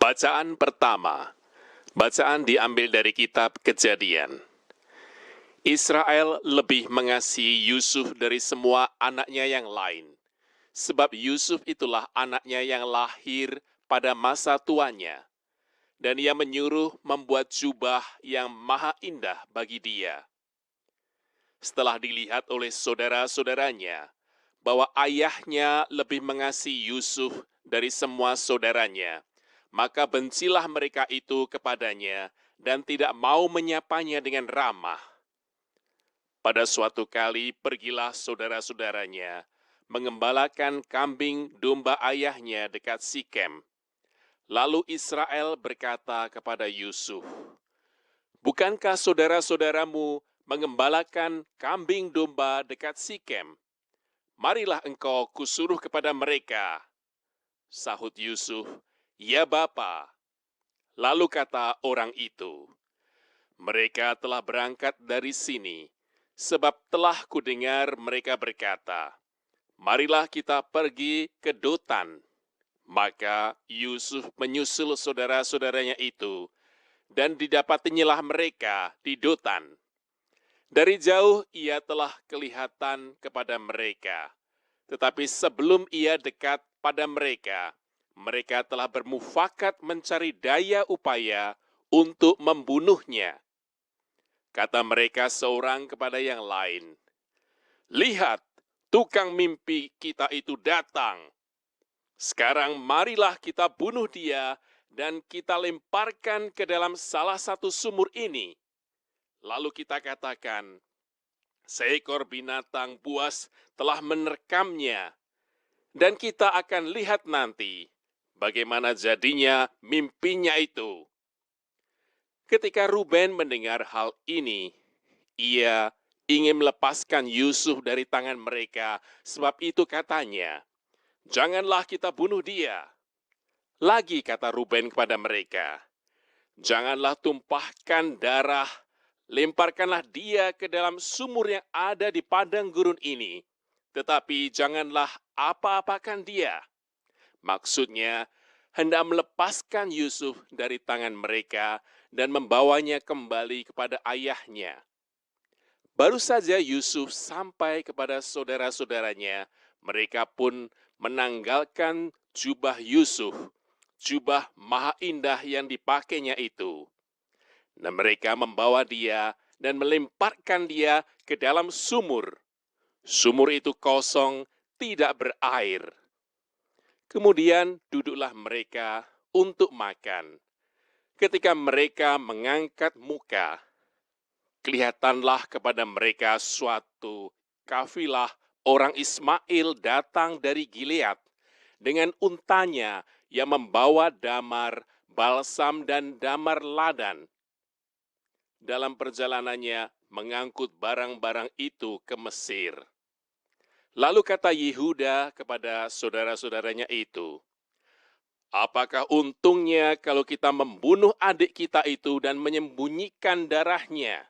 Bacaan pertama. Bacaan diambil dari kitab Kejadian. Israel lebih mengasihi Yusuf dari semua anaknya yang lain, sebab Yusuf itulah anaknya yang lahir pada masa tuanya, dan ia menyuruh membuat jubah yang maha indah bagi dia. Setelah dilihat oleh saudara-saudaranya bahwa ayahnya lebih mengasihi Yusuf dari semua saudaranya, maka bencilah mereka itu kepadanya dan tidak mau menyapanya dengan ramah. Pada suatu kali pergilah saudara-saudaranya mengembalakan kambing domba ayahnya dekat Sikem. Lalu Israel berkata kepada Yusuf, "Bukankah saudara-saudaramu mengembalakan kambing domba dekat Sikem? Marilah engkau kusuruh kepada mereka." Sahut Yusuf, "Ya Bapa." Lalu kata orang itu, "Mereka telah berangkat dari sini, sebab telah kudengar mereka berkata, 'Marilah kita pergi ke Dotan.'" Maka Yusuf menyusul saudara-saudaranya itu, dan didapatinyalah mereka di Dotan. Dari jauh ia telah kelihatan kepada mereka, tetapi sebelum ia dekat pada mereka, mereka telah bermufakat mencari daya upaya untuk membunuhnya. Kata mereka seorang kepada yang lain, "Lihat, tukang mimpi kita itu datang. Sekarang marilah kita bunuh dia dan kita lemparkan ke dalam salah satu sumur ini. Lalu kita katakan, seekor binatang buas telah menerkamnya, dan kita akan lihat nanti bagaimana jadinya mimpinya itu." Ketika Ruben mendengar hal ini, ia ingin melepaskan Yusuf dari tangan mereka, sebab itu katanya, "Janganlah kita bunuh dia." Lagi kata Ruben kepada mereka, "Janganlah tumpahkan darah, lemparkanlah dia ke dalam sumur yang ada di padang gurun ini, tetapi janganlah apa-apakan dia." Maksudnya, hendak melepaskan Yusuf dari tangan mereka dan membawanya kembali kepada ayahnya. Baru saja Yusuf sampai kepada saudara-saudaranya, mereka pun menanggalkan jubah Yusuf, jubah maha indah yang dipakainya itu. Dan mereka membawa dia dan melemparkan dia ke dalam sumur. Sumur itu kosong, tidak berair. Kemudian duduklah mereka untuk makan. Ketika mereka mengangkat muka, kelihatanlah kepada mereka suatu kafilah orang Ismail datang dari Gilead dengan untanya yang membawa damar, balsam, dan damar ladan. Dalam perjalanannya mengangkut barang-barang itu ke Mesir. Lalu kata Yehuda kepada saudara-saudaranya itu, "Apakah untungnya kalau kita membunuh adik kita itu dan menyembunyikan darahnya?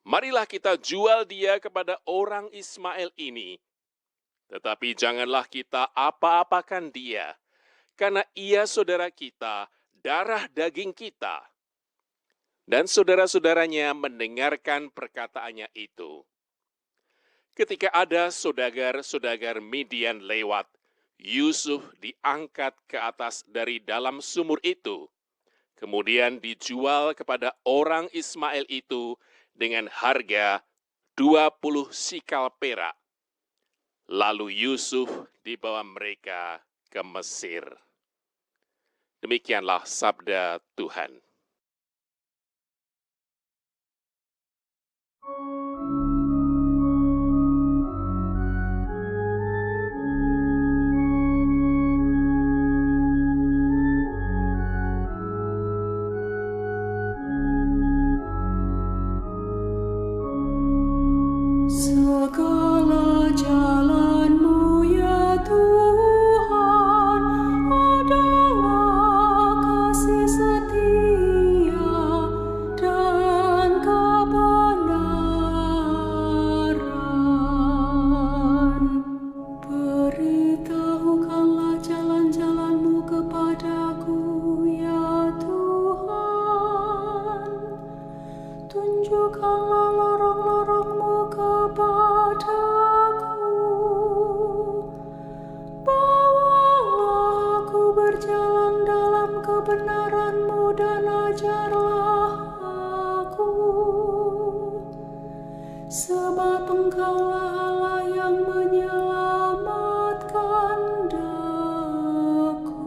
Marilah kita jual dia kepada orang Ismail ini. Tetapi janganlah kita apa-apakan dia, karena ia saudara kita, darah daging kita." Dan saudara-saudaranya mendengarkan perkataannya itu. Ketika ada saudagar-saudagar Midian lewat, Yusuf diangkat ke atas dari dalam sumur itu, kemudian dijual kepada orang Ismail itu dengan harga 20 sikal perak. Lalu Yusuf dibawa mereka ke Mesir. Demikianlah sabda Tuhan. Segala jalan-Mu ya Tuhan adalah kasih setia. tunjukkanlah lorong-lorong-Mu kepadaku. Bawalah aku berjalan dalam kebenaran-Mu dan ajarlah aku. Sebab Engkaulah Allah yang menyelamatkan daku.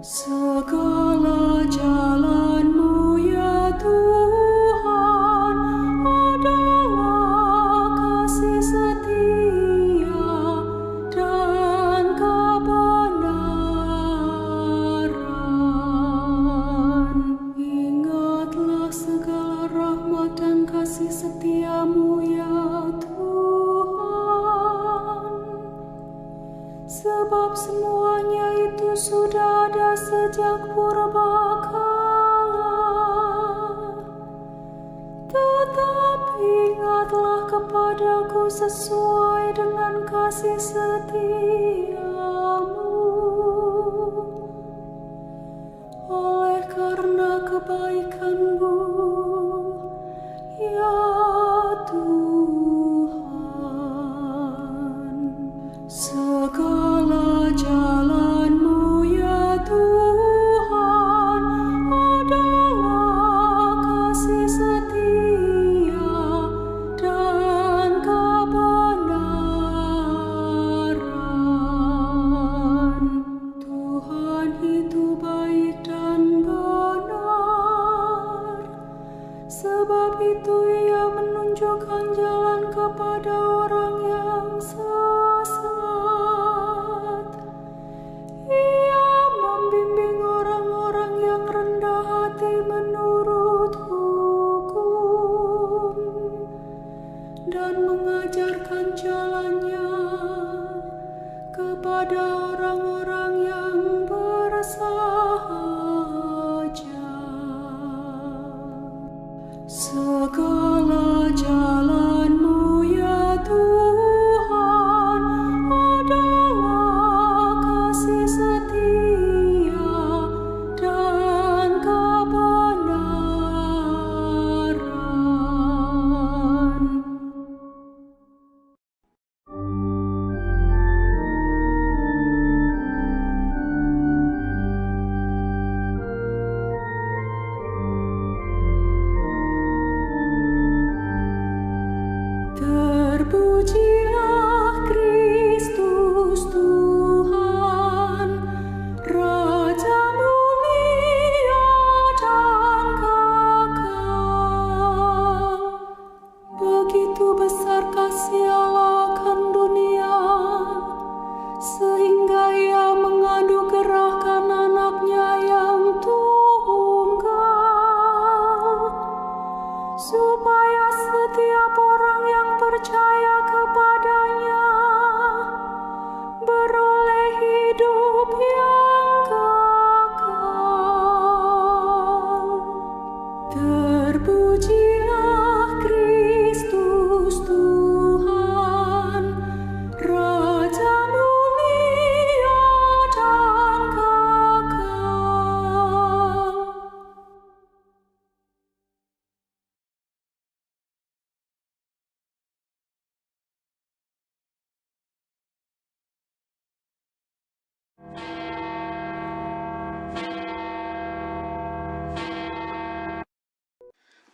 Segala jalan-Mu ya Tuhan adalah kasih setia dan kebenaran. Ingatlah segala rahmat dan kasih setia-Mu ya Tuhan. Sebab semuanya itu sudah ada sejak purbakala. Tetapi ingatlah kepadaku sesuai dengan kasih setia-Mu. Oleh karena kebaikan-Mu, ya Tuhan. Segala jalan-Mu ya Tuhan adalah kasih setia dan kebenaran. Tuhan itu baik dan benar. Sebab itu Ia menunjukkan jalan kepada orang yang sesat. Ia membimbing orang-orang yang rendah hati menurut hukum dan mengajarkan jalannya kepada orang-orang yang bersahaja. Segala jalan-Mu ya Tuhan adalah kasih setia dan kebenaran. Terpujilah Kristus Tuhan, Raja mulia dan kekal. Begitu besar kasih Allah akan dunia, sehingga Ia menganugerahkan anaknya yang tunggal, supaya setiap orang yang percaya kepadanya beroleh hidup yang kekal. Terpujilah Kristus Tuhan, Raja mulia dan kekal.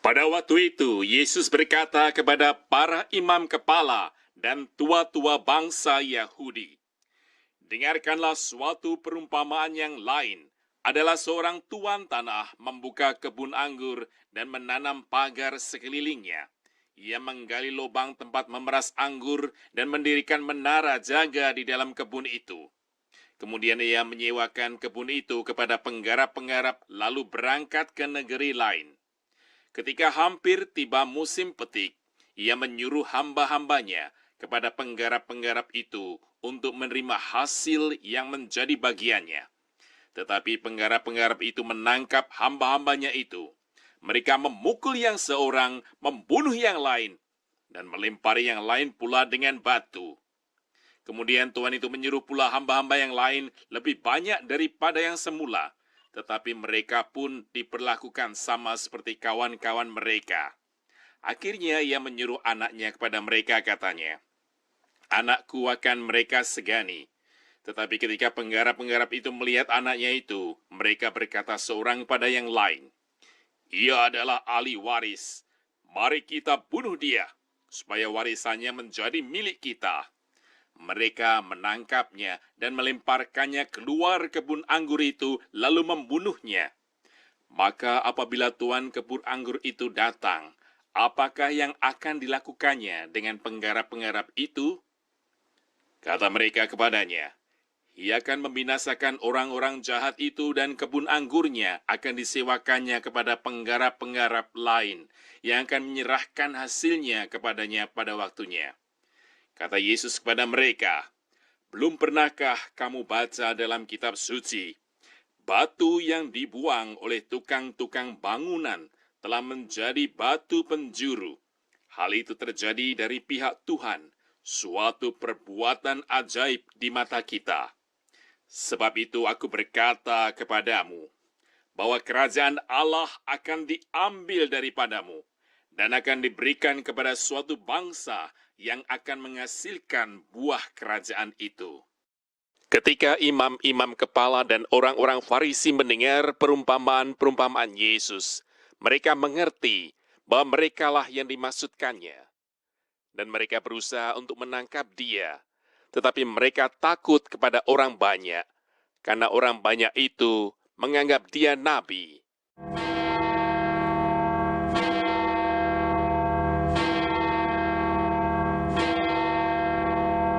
Pada waktu itu, Yesus berkata kepada para imam kepala dan tua-tua bangsa Yahudi, "Dengarkanlah suatu perumpamaan yang lain. Adalah seorang tuan tanah membuka kebun anggur dan menanam pagar sekelilingnya. Ia menggali lubang tempat memeras anggur dan mendirikan menara jaga di dalam kebun itu. Kemudian ia menyewakan kebun itu kepada penggarap-penggarap lalu berangkat ke negeri lain. Ketika hampir tiba musim petik, ia menyuruh hamba-hambanya kepada penggarap-penggarap itu untuk menerima hasil yang menjadi bagiannya. Tetapi penggarap-penggarap itu menangkap hamba-hambanya itu. Mereka memukul yang seorang, membunuh yang lain, dan melempari yang lain pula dengan batu. Kemudian Tuhan itu menyuruh pula hamba-hamba yang lain lebih banyak daripada yang semula. tetapi mereka pun diperlakukan sama seperti kawan-kawan mereka. Akhirnya ia menyuruh anaknya kepada mereka, katanya, "Anakku akan mereka segani." Tetapi ketika penggarap-penggarap itu melihat anaknya itu, mereka berkata seorang pada yang lain, "Ia adalah ahli waris. Mari kita bunuh dia, supaya warisannya menjadi milik kita." Mereka menangkapnya dan melemparkannya keluar kebun anggur itu, lalu membunuhnya. Maka apabila tuan kebun anggur itu datang, apakah yang akan dilakukannya dengan penggarap-penggarap itu? Kata mereka kepadanya, "Ia akan membinasakan orang-orang jahat itu dan kebun anggurnya akan disewakannya kepada penggarap-penggarap lain yang akan menyerahkan hasilnya kepadanya pada waktunya." Kata Yesus kepada mereka, "Belum pernahkah kamu baca dalam kitab suci, batu yang dibuang oleh tukang-tukang bangunan telah menjadi batu penjuru. Hal itu terjadi dari pihak Tuhan, suatu perbuatan ajaib di mata kita. Sebab itu aku berkata kepadamu, bahwa kerajaan Allah akan diambil daripadamu dan akan diberikan kepada suatu bangsa yang akan menghasilkan buah kerajaan itu." Ketika imam-imam kepala dan orang-orang Farisi mendengar perumpamaan-perumpamaan Yesus, mereka mengerti bahwa merekalah yang dimaksudkannya. Dan mereka berusaha untuk menangkap dia, tetapi mereka takut kepada orang banyak, karena orang banyak itu menganggap dia nabi.